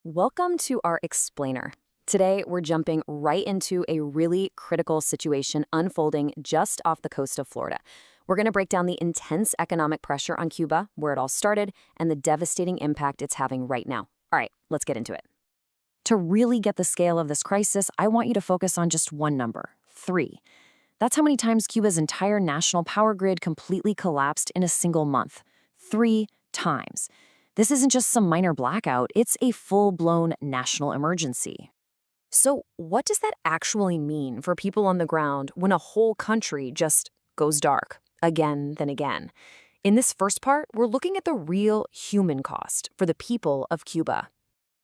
Welcome to our explainer. Today, we're jumping right into a really critical situation unfolding just off the coast of Florida. We're going to break down the intense economic pressure on Cuba, where it all started, and the devastating impact it's having right now. All right, let's get into it. To really get the scale of this crisis, I want you to focus on just one number, 3. That's how many times Cuba's entire national power grid completely collapsed in a single month. 3 times. This isn't just some minor blackout, it's a full-blown national emergency. So what does that actually mean for people on the ground when a whole country just goes dark, again then again? In this first part, we're looking at the real human cost for the people of Cuba.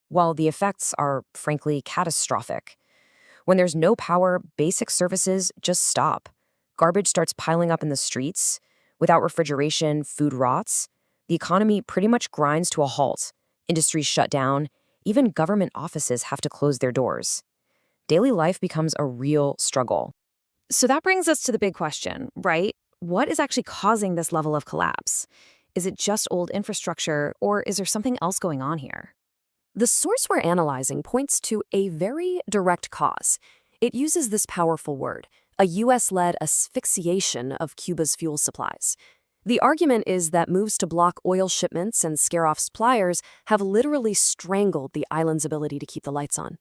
While the effects are, frankly, catastrophic. When there's no power, basic services just stop. Garbage starts piling up in the streets. Without refrigeration, food rots. The economy pretty much grinds to a halt. Industries shut down. Even government offices have to close their doors. Daily life becomes a real struggle. So that brings us to the big question, right? What is actually causing this level of collapse? Is it just old infrastructure, or is there something else going on here? The source we're analyzing points to a very direct cause. It uses this powerful word, a US-led asphyxiation of Cuba's fuel supplies. The argument is that moves to block oil shipments and scare off suppliers have literally strangled the island's ability to keep the lights on.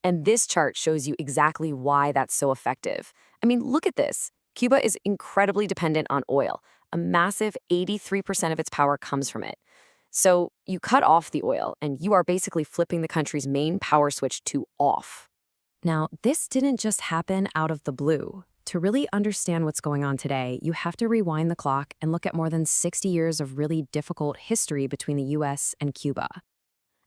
And this chart shows you exactly why that's so effective. I mean, look at this. Cuba is incredibly dependent on oil. A massive 83% of its power comes from it. So you cut off the oil, and you are basically flipping the country's main power switch to off. Now, this didn't just happen out of the blue. To really understand what's going on today, you have to rewind the clock and look at more than 60 years of really difficult history between the US and Cuba.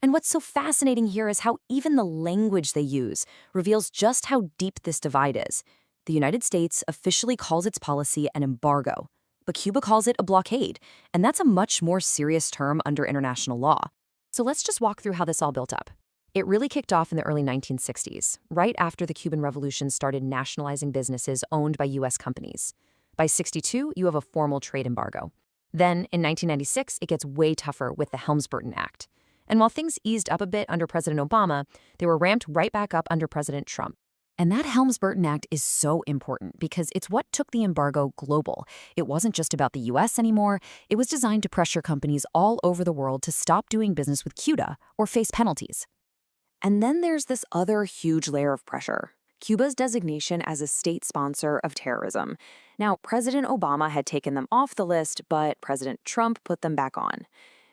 And what's so fascinating here is how even the language they use reveals just how deep this divide is. The United States officially calls its policy an embargo, but Cuba calls it a blockade, and that's a much more serious term under international law. So let's just walk through how this all built up. It really kicked off in the early 1960s, right after the Cuban Revolution started nationalizing businesses owned by U.S. companies. By '62, you have a formal trade embargo. Then, in 1996, it gets way tougher with the Helms-Burton Act. And while things eased up a bit under President Obama, they were ramped right back up under President Trump. And that Helms-Burton Act is so important because it's what took the embargo global. It wasn't just about the U.S. anymore. It was designed to pressure companies all over the world to stop doing business with Cuba or face penalties. And then there's this other huge layer of pressure, Cuba's designation as a state sponsor of terrorism. Now, President Obama had taken them off the list, but President Trump put them back on.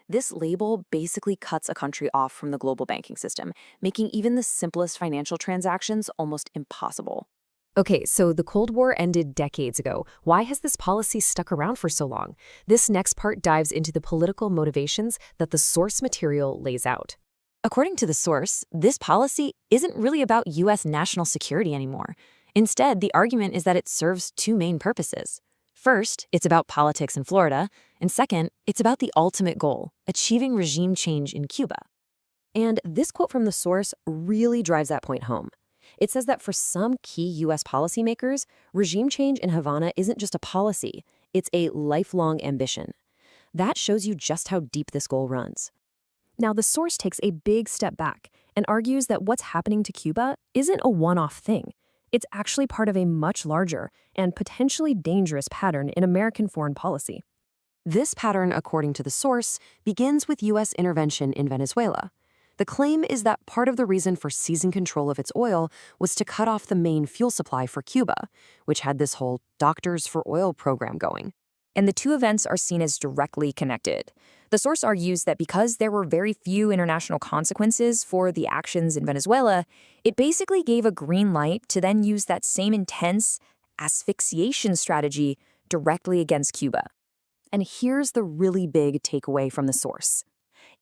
This label basically cuts a country off from the global banking system, making even the simplest financial transactions almost impossible. Okay, so the Cold War ended decades ago. Why has this policy stuck around for so long? This next part dives into the political motivations that the source material lays out. According to the source, this policy isn't really about U.S. national security anymore. Instead, the argument is that it serves two main purposes. First, it's about politics in Florida, and second, it's about the ultimate goal, achieving regime change in Cuba. And this quote from the source really drives that point home. It says that for some key U.S. policymakers, regime change in Havana isn't just a policy, it's a lifelong ambition. That shows you just how deep this goal runs. Now, the source takes a big step back and argues that what's happening to Cuba isn't a one-off thing. It's actually part of a much larger and potentially dangerous pattern in American foreign policy. This pattern, according to the source, begins with U.S. intervention in Venezuela. The claim is that part of the reason for seizing control of its oil was to cut off the main fuel supply for Cuba, which had this whole Doctors for Oil program going. And the two events are seen as directly connected. The source argues that because there were very few international consequences for the actions in Venezuela, it basically gave a green light to then use that same intense asphyxiation strategy directly against Cuba. And here's the really big takeaway from the source.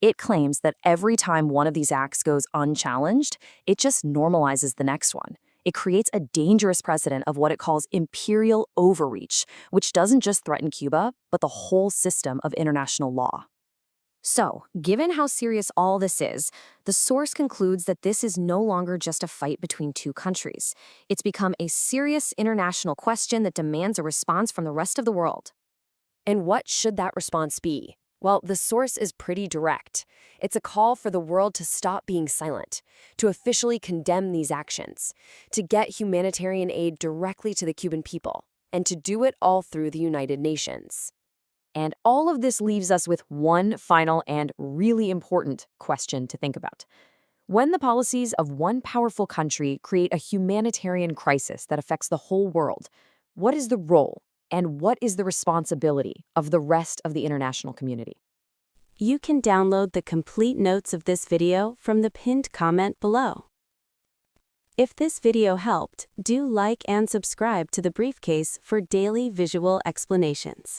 It claims that every time one of these acts goes unchallenged, it just normalizes the next one. It creates a dangerous precedent of what it calls imperial overreach, which doesn't just threaten Cuba, but the whole system of international law. So, given how serious all this is, the source concludes that this is no longer just a fight between two countries. It's become a serious international question that demands a response from the rest of the world. And what should that response be? Well, the source is pretty direct. It's a call for the world to stop being silent, to officially condemn these actions, to get humanitarian aid directly to the Cuban people, and to do it all through the United Nations. And all of this leaves us with one final and really important question to think about. When the policies of one powerful country create a humanitarian crisis that affects the whole world, what is the role and what is the responsibility of the rest of the international community? You can download the complete notes of this video from the pinned comment below. If this video helped, do like and subscribe to the BriefCase for daily visual explanations.